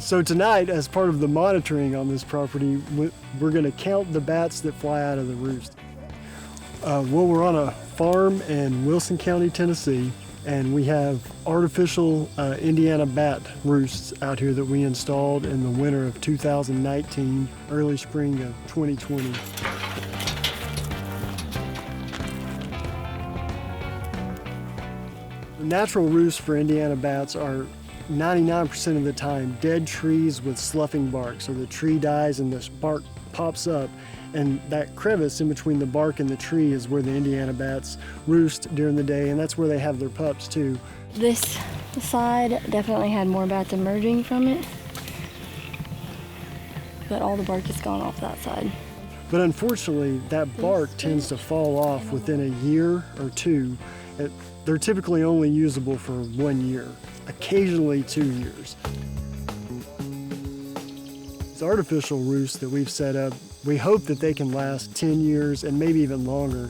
So tonight, as part of the monitoring on this property, we're going to count the bats that fly out of the roost. Well, we're on a farm in Wilson County, Tennessee, and we have artificial Indiana bat roosts out here that we installed in the winter of 2019, early spring of 2020. The natural roosts for Indiana bats are 99% of the time dead trees with sloughing bark. So the tree dies and the bark pops up, and that crevice in between the bark and the tree is where the Indiana bats roost during the day, and that's where they have their pups too. This side definitely had more bats emerging from it, but all the bark is gone off that side. But unfortunately, that bark tends to fall off within a year or two. They're typically only usable for 1 year, occasionally 2 years. These artificial roosts that we've set up, we hope that they can last 10 years and maybe even longer.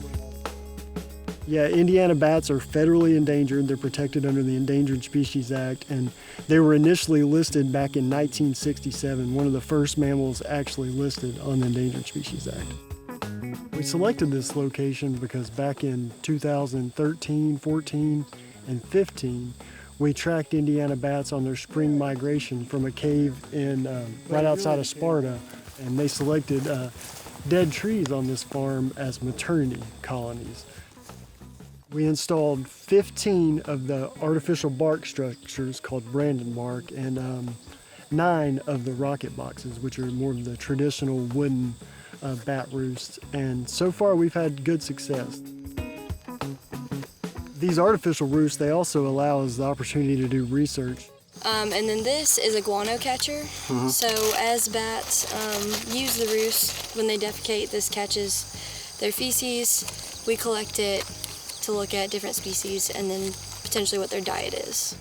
Yeah, Indiana bats are federally endangered. They're protected under the Endangered Species Act, and they were initially listed back in 1967, one of the first mammals actually listed on the Endangered Species Act. We selected this location because back in 2013, 14, and 15, we tracked Indiana bats on their spring migration from a cave in right outside of Sparta, and they selected dead trees on this farm as maternity colonies. We installed 15 of the artificial bark structures called Brandon bark and 9 of the rocket boxes, which are more of the traditional wooden bat roosts, and so far we've had good success. These artificial roosts, they also allow us the opportunity to do research. And then this is a guano catcher. So as bats use the roost, when they defecate, this catches their feces. We collect it to look at different species and then potentially what their diet is.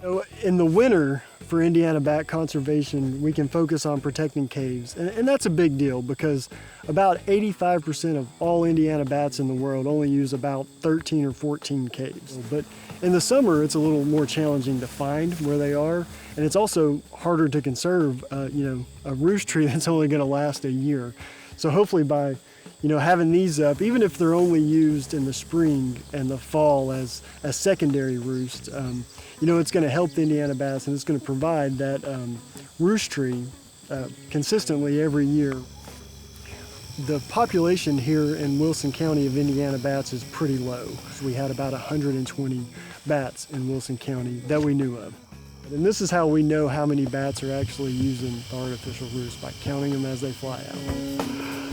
So in the winter, for Indiana bat conservation, we can focus on protecting caves. And that's a big deal because about 85% of all Indiana bats in the world only use about 13 or 14 caves. But in the summer, it's a little more challenging to find where they are. And it's also harder to conserve, a roost tree that's only going to last a year. So hopefully by having these up, even if they're only used in the spring and the fall as a secondary roost, it's going to help the Indiana bats, and it's going to provide that roost tree consistently every year. The population here in Wilson County of Indiana bats is pretty low. We had about 120 bats in Wilson County that we knew of. And this is how we know how many bats are actually using the artificial roost, by counting them as they fly out.